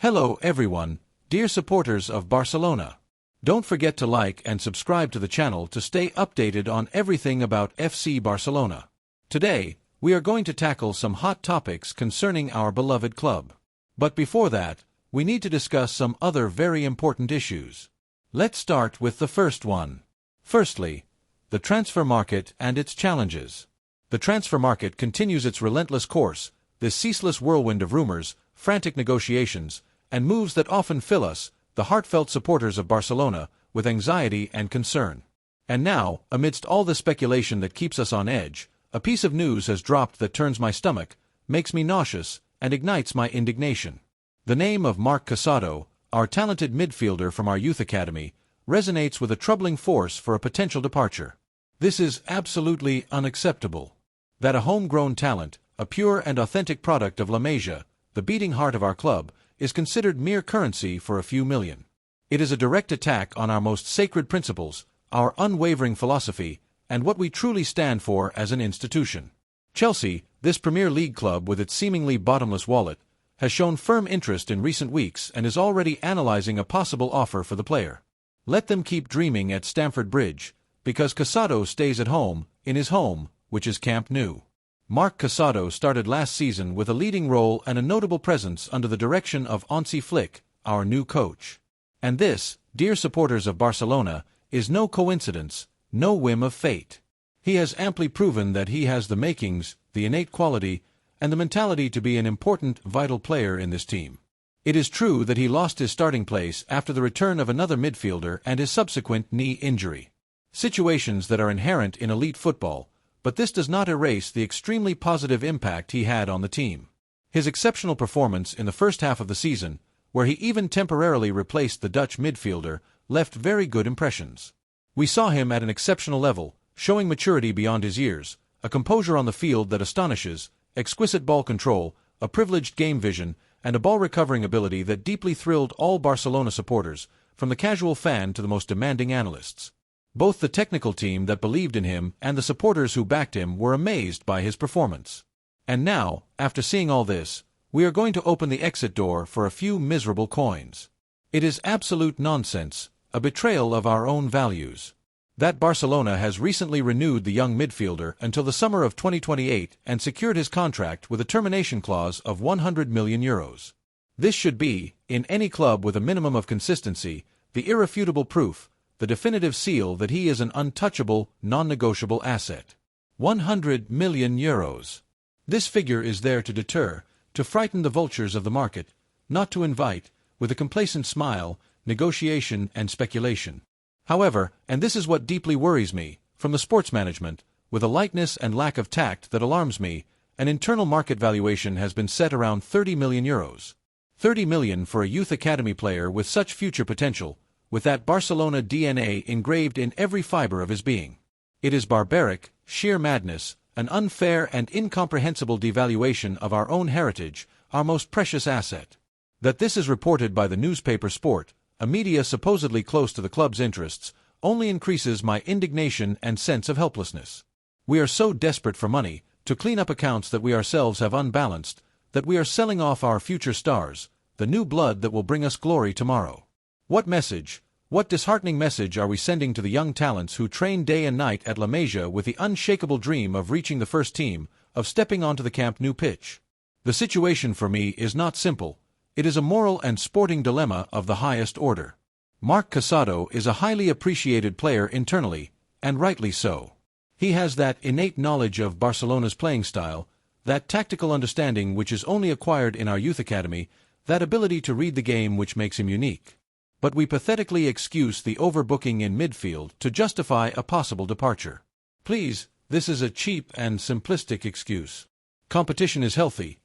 Hello everyone, dear supporters of Barcelona. Don't forget to like and subscribe to the channel to stay updated on everything about FC Barcelona. Today, we are going to tackle some hot topics concerning our beloved club. But before that, we need to discuss some other very important issues. Let's start with the first one. Firstly, the transfer market and its challenges. The transfer market continues its relentless course, this ceaseless whirlwind of rumors, frantic negotiations, and moves that often fill us, the heartfelt supporters of Barcelona, with anxiety and concern. And now, amidst all the speculation that keeps us on edge, a piece of news has dropped that turns my stomach, makes me nauseous, and ignites my indignation. The name of Marc Casado, our talented midfielder from our youth academy, resonates with a troubling force for a potential departure. This is absolutely unacceptable. That a homegrown talent, a pure and authentic product of LAMINE, the beating heart of our club, is considered mere currency for a few million. It is a direct attack on our most sacred principles, our unwavering philosophy, and what we truly stand for as an institution. Chelsea, this Premier League club with its seemingly bottomless wallet, has shown firm interest in recent weeks and is already analyzing a possible offer for the player. Let them keep dreaming at Stamford Bridge, because Casado stays at home, in his home, which is Camp Nou. Marc Casado started last season with a leading role and a notable presence under the direction of Hansi Flick, our new coach. And this, dear supporters of Barcelona, is no coincidence, no whim of fate. He has amply proven that he has the makings, the innate quality, and the mentality to be an important, vital player in this team. It is true that he lost his starting place after the return of another midfielder and his subsequent knee injury. Situations that are inherent in elite football, but this does not erase the extremely positive impact he had on the team. His exceptional performance in the first half of the season, where he even temporarily replaced the Dutch midfielder, left very good impressions. We saw him at an exceptional level, showing maturity beyond his years, a composure on the field that astonishes, exquisite ball control, a privileged game vision, and a ball-recovering ability that deeply thrilled all Barcelona supporters, from the casual fan to the most demanding analysts. Both the technical team that believed in him and the supporters who backed him were amazed by his performance. And now, after seeing all this, we are going to open the exit door for a few miserable coins. It is absolute nonsense, a betrayal of our own values. That Barcelona has recently renewed the young midfielder until the summer of 2028 and secured his contract with a termination clause of €100 million. This should be, in any club with a minimum of consistency, the irrefutable proof, the definitive seal that he is an untouchable, non-negotiable asset. €100 million. This figure is there to deter, to frighten the vultures of the market, not to invite, with a complacent smile, negotiation and speculation. However, and this is what deeply worries me, from the sports management, with a lightness and lack of tact that alarms me, an internal market valuation has been set around €30 million. €30 million for a youth academy player with such future potential, with that Barcelona DNA engraved in every fiber of his being. It is barbaric, sheer madness, an unfair and incomprehensible devaluation of our own heritage, our most precious asset. That this is reported by the newspaper Sport, a media supposedly close to the club's interests, only increases my indignation and sense of helplessness. We are so desperate for money, to clean up accounts that we ourselves have unbalanced, that we are selling off our future stars, the new blood that will bring us glory tomorrow. What message, what disheartening message are we sending to the young talents who train day and night at LAMINE with the unshakable dream of reaching the first team, of stepping onto the Camp Nou pitch? The situation for me is not simple. It is a moral and sporting dilemma of the highest order. Marc Casado is a highly appreciated player internally, and rightly so. He has that innate knowledge of Barcelona's playing style, that tactical understanding which is only acquired in our youth academy, that ability to read the game which makes him unique. But we pathetically excuse the overbooking in midfield to justify a possible departure. Please, this is a cheap and simplistic excuse. Competition is healthy.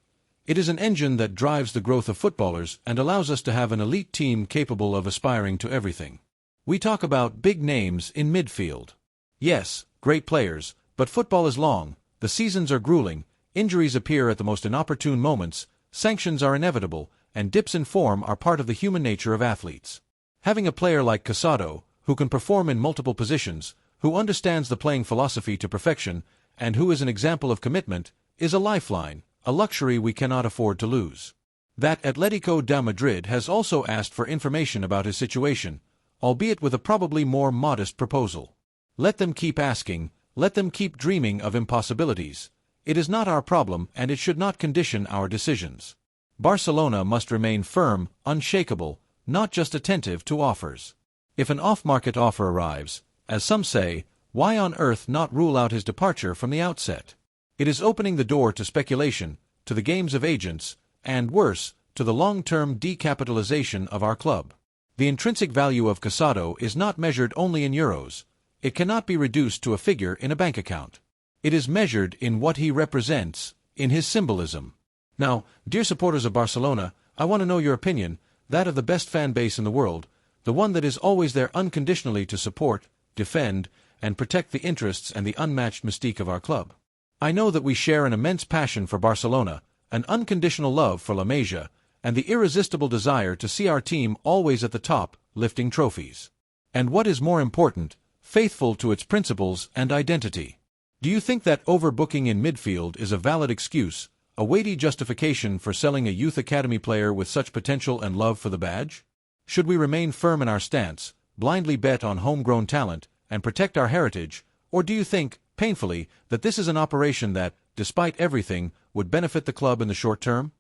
It is an engine that drives the growth of footballers and allows us to have an elite team capable of aspiring to everything. We talk about big names in midfield. Yes, great players, but football is long, the seasons are grueling, injuries appear at the most inopportune moments, sanctions are inevitable, and dips in form are part of the human nature of athletes. Having a player like Casado, who can perform in multiple positions, who understands the playing philosophy to perfection, and who is an example of commitment, is a lifeline, a luxury we cannot afford to lose. That Atletico de Madrid has also asked for information about his situation, albeit with a probably more modest proposal. Let them keep asking, let them keep dreaming of impossibilities. It is not our problem and it should not condition our decisions. Barcelona must remain firm, unshakable, not just attentive to offers. If an off-market offer arrives, as some say, why on earth not rule out his departure from the outset? It is opening the door to speculation, to the games of agents, and worse, to the long-term decapitalization of our club. The intrinsic value of Casado is not measured only in euros. It cannot be reduced to a figure in a bank account. It is measured in what he represents, in his symbolism. Now, dear supporters of Barcelona, I want to know your opinion, that of the best fan base in the world, the one that is always there unconditionally to support, defend, and protect the interests and the unmatched mystique of our club. I know that we share an immense passion for Barcelona, an unconditional love for La Masia, and the irresistible desire to see our team always at the top, lifting trophies. And what is more important, faithful to its principles and identity. Do you think that overbooking in midfield is a valid excuse, a weighty justification for selling a youth academy player with such potential and love for the badge? Should we remain firm in our stance, blindly bet on homegrown talent, and protect our heritage, or do you think, painfully, that this is an operation that, despite everything, would benefit the club in the short term?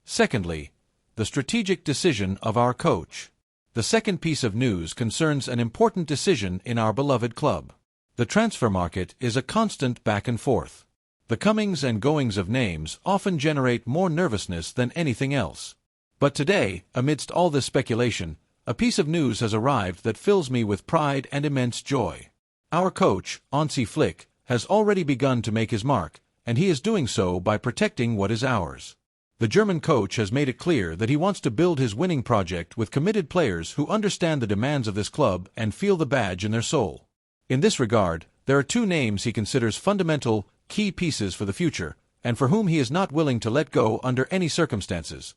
Secondly, the strategic decision of our coach. The second piece of news concerns an important decision in our beloved club. The transfer market is a constant back and forth. The comings and goings of names often generate more nervousness than anything else. But today, amidst all this speculation, a piece of news has arrived that fills me with pride and immense joy. Our coach, Hansi Flick, has already begun to make his mark, and he is doing so by protecting what is ours. The German coach has made it clear that he wants to build his winning project with committed players who understand the demands of this club and feel the badge in their soul. In this regard, there are two names he considers fundamental, key pieces for the future, and for whom he is not willing to let go under any circumstances: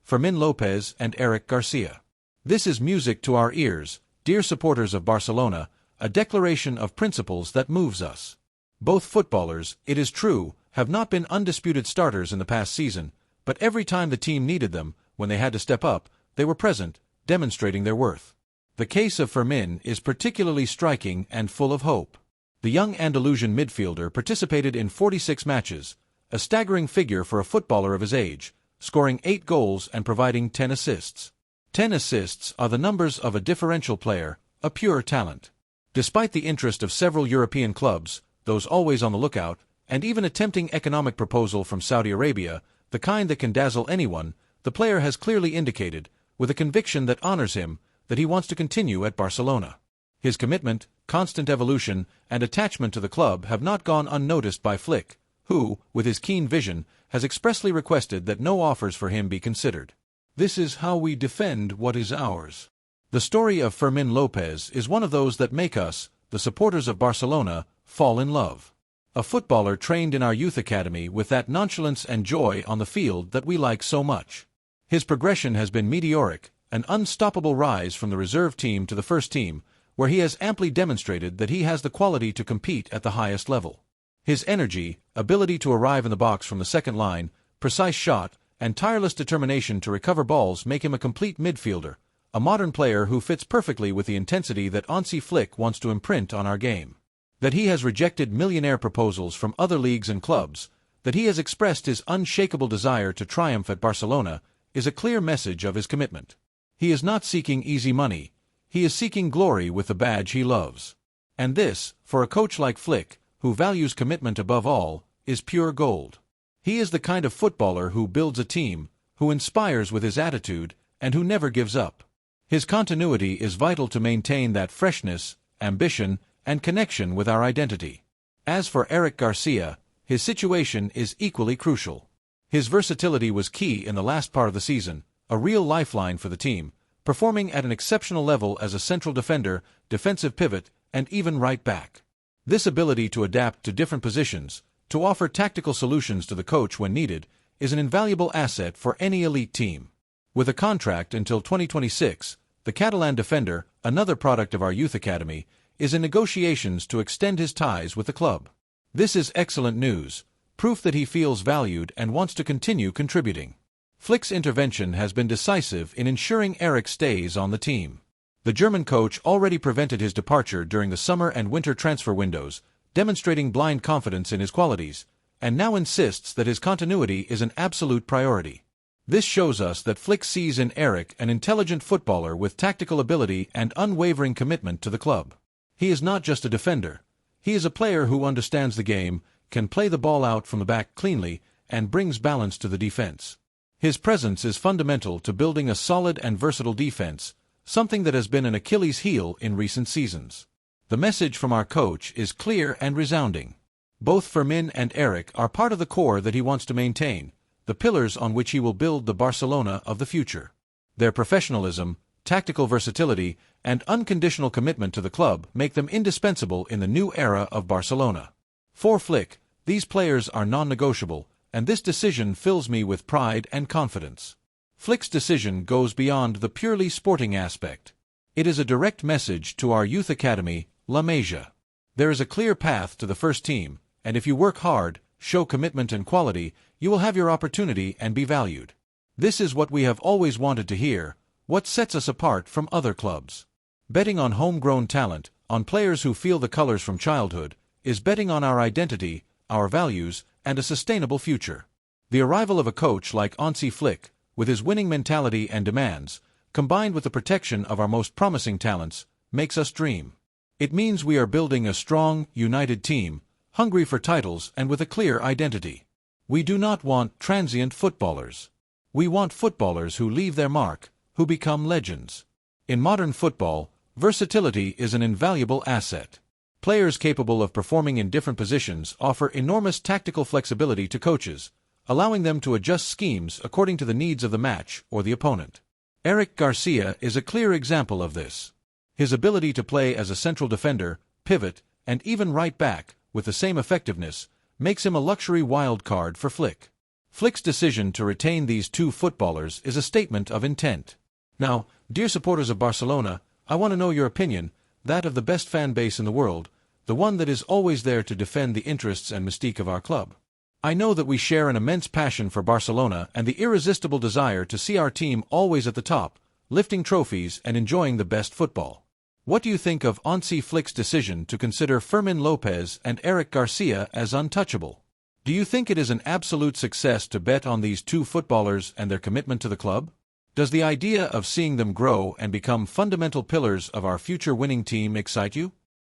Fermin Lopez and Eric Garcia. This is music to our ears, dear supporters of Barcelona, a declaration of principles that moves us. Both footballers, it is true, have not been undisputed starters in the past season, but every time the team needed them, when they had to step up, they were present, demonstrating their worth. The case of Fermin is particularly striking and full of hope. The young Andalusian midfielder participated in 46 matches, a staggering figure for a footballer of his age, scoring 8 goals and providing 10 assists. 10 assists are the numbers of a differential player, a pure talent. Despite the interest of several European clubs, those always on the lookout, and even a tempting economic proposal from Saudi Arabia, the kind that can dazzle anyone, the player has clearly indicated, with a conviction that honors him, that he wants to continue at Barcelona. His commitment, constant evolution, and attachment to the club have not gone unnoticed by Flick, who, with his keen vision, has expressly requested that no offers for him be considered. This is how we defend what is ours. The story of Fermin Lopez is one of those that make us, the supporters of Barcelona, fall in love. A footballer trained in our youth academy with that nonchalance and joy on the field that we like so much. His progression has been meteoric, an unstoppable rise from the reserve team to the first team, where he has amply demonstrated that he has the quality to compete at the highest level. His energy, ability to arrive in the box from the second line, precise shot, and tireless determination to recover balls make him a complete midfielder, a modern player who fits perfectly with the intensity that Hansi Flick wants to imprint on our game. That he has rejected millionaire proposals from other leagues and clubs, that he has expressed his unshakable desire to triumph at Barcelona, is a clear message of his commitment. He is not seeking easy money, he is seeking glory with the badge he loves. And this, for a coach like Flick, who values commitment above all, is pure gold. He is the kind of footballer who builds a team, who inspires with his attitude, and who never gives up. His continuity is vital to maintain that freshness, ambition, and connection with our identity. As for Eric Garcia, his situation is equally crucial. His versatility was key in the last part of the season, a real lifeline for the team, performing at an exceptional level as a central defender, defensive pivot, and even right back. This ability to adapt to different positions, to offer tactical solutions to the coach when needed, is an invaluable asset for any elite team. With a contract until 2026, the Catalan defender, another product of our youth academy, is in negotiations to extend his ties with the club. This is excellent news, proof that he feels valued and wants to continue contributing. Flick's intervention has been decisive in ensuring Eric stays on the team. The German coach already prevented his departure during the summer and winter transfer windows, demonstrating blind confidence in his qualities, and now insists that his continuity is an absolute priority. This shows us that Flick sees in Eric an intelligent footballer with tactical ability and unwavering commitment to the club. He is not just a defender. He is a player who understands the game, can play the ball out from the back cleanly, and brings balance to the defense. His presence is fundamental to building a solid and versatile defense, something that has been an Achilles heel in recent seasons. The message from our coach is clear and resounding. Both Fermin and Eric are part of the core that he wants to maintain, the pillars on which he will build the Barcelona of the future. Their professionalism, tactical versatility, and unconditional commitment to the club make them indispensable in the new era of Barcelona. For Flick, these players are non-negotiable, and this decision fills me with pride and confidence. Flick's decision goes beyond the purely sporting aspect. It is a direct message to our youth academy, LAMINE. There is a clear path to the first team, and if you work hard, show commitment and quality, you will have your opportunity and be valued. This is what we have always wanted to hear, what sets us apart from other clubs. Betting on homegrown talent, on players who feel the colors from childhood, is betting on our identity, our values, and a sustainable future. The arrival of a coach like Hansi Flick, with his winning mentality and demands, combined with the protection of our most promising talents, makes us dream. It means we are building a strong, united team, hungry for titles and with a clear identity. We do not want transient footballers. We want footballers who leave their mark, who become legends. In modern football, versatility is an invaluable asset. Players capable of performing in different positions offer enormous tactical flexibility to coaches, allowing them to adjust schemes according to the needs of the match or the opponent. Eric Garcia is a clear example of this. His ability to play as a central defender, pivot, and even right back, with the same effectiveness, makes him a luxury wild card for Flick. Flick's decision to retain these two footballers is a statement of intent. Now, dear supporters of Barcelona, I want to know your opinion, that of the best fan base in the world, the one that is always there to defend the interests and mystique of our club. I know that we share an immense passion for Barcelona and the irresistible desire to see our team always at the top, lifting trophies and enjoying the best football. What do you think of Hansi Flick's decision to consider Fermin Lopez and Eric Garcia as untouchable? Do you think it is an absolute success to bet on these two footballers and their commitment to the club? Does the idea of seeing them grow and become fundamental pillars of our future winning team excite you?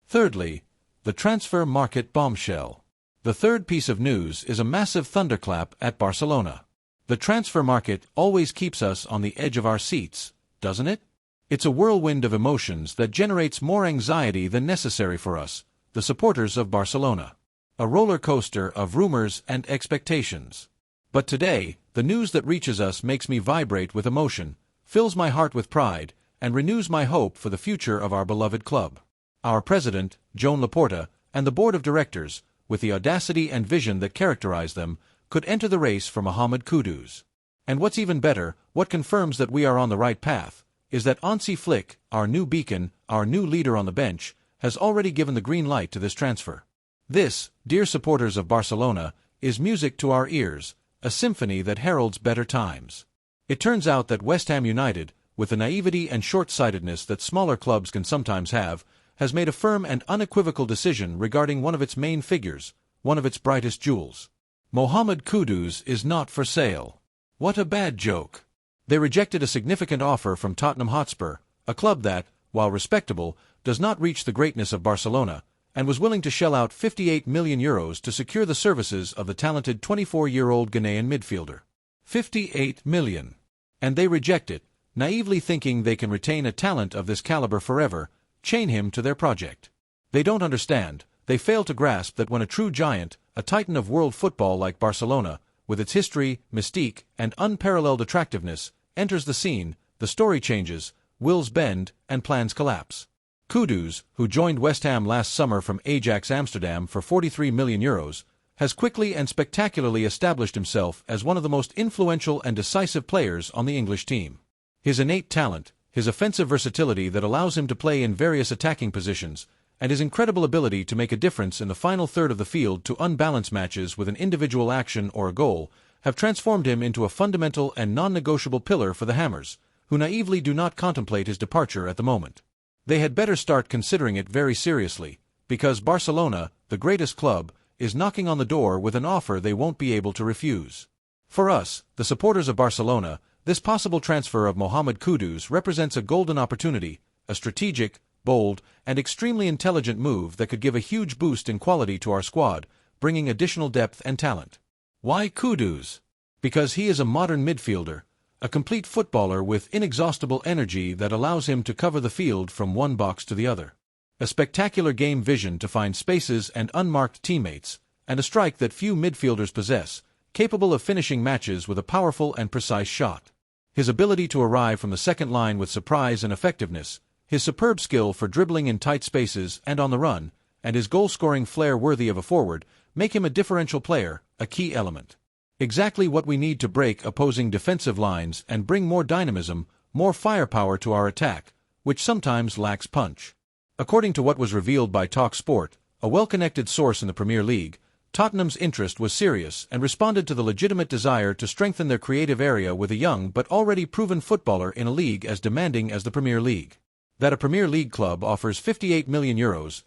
Thirdly, the transfer market bombshell. The third piece of news is a massive thunderclap at Barcelona. The transfer market always keeps us on the edge of our seats, doesn't it? It's a whirlwind of emotions that generates more anxiety than necessary for us, the supporters of Barcelona. A roller coaster of rumors and expectations. But today, the news that reaches us makes me vibrate with emotion, fills my heart with pride, and renews my hope for the future of our beloved club. Our president, Joan Laporta, and the board of directors, with the audacity and vision that characterize them, could enter the race for Mohammed Kudus. And what's even better, what confirms that we are on the right path, is that Hansi Flick, our new beacon, our new leader on the bench, has already given the green light to this transfer. This, dear supporters of Barcelona, is music to our ears, a symphony that heralds better times. It turns out that West Ham United, with the naivety and short-sightedness that smaller clubs can sometimes have, has made a firm and unequivocal decision regarding one of its main figures, one of its brightest jewels. Mohammed Kudus is not for sale. What a bad joke. They rejected a significant offer from Tottenham Hotspur, a club that, while respectable, does not reach the greatness of Barcelona, and was willing to shell out €58 million to secure the services of the talented 24-year-old Ghanaian midfielder. 58 million. And they reject it, naively thinking they can retain a talent of this caliber forever, chain him to their project. They don't understand, they fail to grasp that when a true giant, a titan of world football like Barcelona, with its history, mystique, and unparalleled attractiveness, enters the scene, the story changes, wills bend, and plans collapse. Kudus, who joined West Ham last summer from Ajax Amsterdam for €43 million, has quickly and spectacularly established himself as one of the most influential and decisive players on the English team. His innate talent, his offensive versatility that allows him to play in various attacking positions, and his incredible ability to make a difference in the final third of the field to unbalance matches with an individual action or a goal, have transformed him into a fundamental and non-negotiable pillar for the Hammers, who naively do not contemplate his departure at the moment. They had better start considering it very seriously, because Barcelona, the greatest club, is knocking on the door with an offer they won't be able to refuse. For us, the supporters of Barcelona, this possible transfer of Mohammed Kudus represents a golden opportunity, a strategic, bold, and extremely intelligent move that could give a huge boost in quality to our squad, bringing additional depth and talent. Why Kudus? Because he is a modern midfielder, a complete footballer with inexhaustible energy that allows him to cover the field from one box to the other. A spectacular game vision to find spaces and unmarked teammates, and a strike that few midfielders possess, capable of finishing matches with a powerful and precise shot. His ability to arrive from the second line with surprise and effectiveness, his superb skill for dribbling in tight spaces and on the run, and his goal-scoring flair worthy of a forward, make him a differential player, a key element. Exactly what we need to break opposing defensive lines and bring more dynamism, more firepower to our attack, which sometimes lacks punch. According to what was revealed by TalkSport, a well-connected source in the Premier League, Tottenham's interest was serious and responded to the legitimate desire to strengthen their creative area with a young but already proven footballer in a league as demanding as the Premier League. That a Premier League club offers €58 million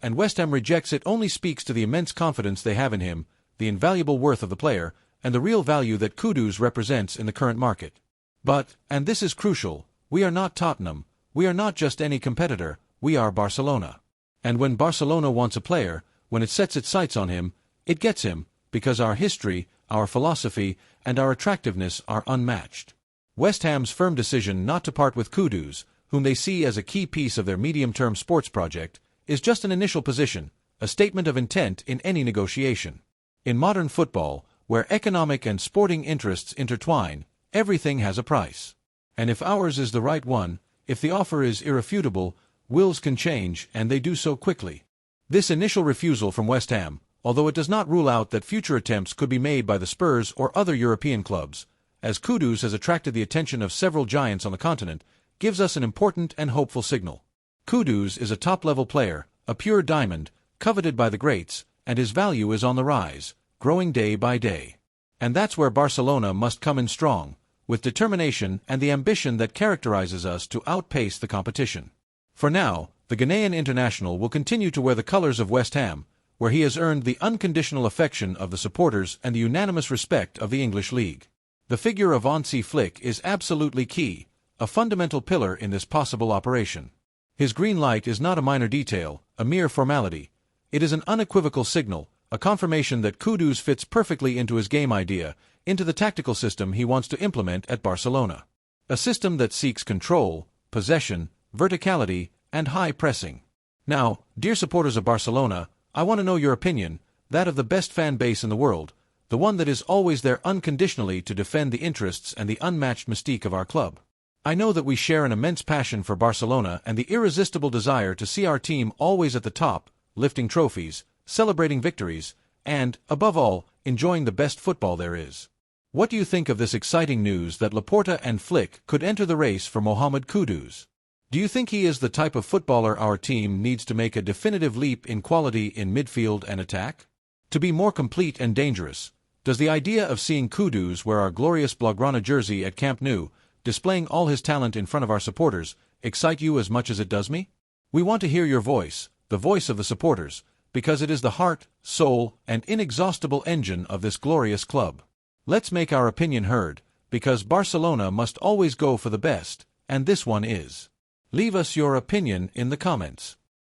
and West Ham rejects it only speaks to the immense confidence they have in him, the invaluable worth of the player, and the real value that Kudus represents in the current market. But, and this is crucial, we are not Tottenham, we are not just any competitor, we are Barcelona. And when Barcelona wants a player, when it sets its sights on him, it gets him, because our history, our philosophy, and our attractiveness are unmatched. West Ham's firm decision not to part with Kudus, whom they see as a key piece of their medium-term sports project, is just an initial position, a statement of intent in any negotiation. In modern football, where economic and sporting interests intertwine, everything has a price. And if ours is the right one, if the offer is irrefutable, wills can change, and they do so quickly. This initial refusal from West Ham, although it does not rule out that future attempts could be made by the Spurs or other European clubs, as Kudus has attracted the attention of several giants on the continent, gives us an important and hopeful signal. Kudus is a top-level player, a pure diamond, coveted by the greats, and his value is on the rise, growing day by day. And that's where Barcelona must come in strong, with determination and the ambition that characterizes us to outpace the competition. For now, the Ghanaian international will continue to wear the colors of West Ham, where he has earned the unconditional affection of the supporters and the unanimous respect of the English League. The figure of Hansi Flick is absolutely key, a fundamental pillar in this possible operation. His green light is not a minor detail, a mere formality. It is an unequivocal signal, a confirmation that Kudus fits perfectly into his game idea, into the tactical system he wants to implement at Barcelona. A system that seeks control, possession, verticality, and high pressing. Now, dear supporters of Barcelona, I want to know your opinion, that of the best fan base in the world, the one that is always there unconditionally to defend the interests and the unmatched mystique of our club. I know that we share an immense passion for Barcelona and the irresistible desire to see our team always at the top, lifting trophies, celebrating victories, and, above all, enjoying the best football there is. What do you think of this exciting news that Laporta and Flick could enter the race for Mohammed Kudus? Do you think he is the type of footballer our team needs to make a definitive leap in quality in midfield and attack? To be more complete and dangerous, does the idea of seeing Kudus wear our glorious Blaugrana jersey at Camp Nou, displaying all his talent in front of our supporters, excite you as much as it does me? We want to hear your voice, the voice of the supporters, because it is the heart, soul, and inexhaustible engine of this glorious club. Let's make our opinion heard, because Barcelona must always go for the best, and this one is. Leave us your opinion in the comments.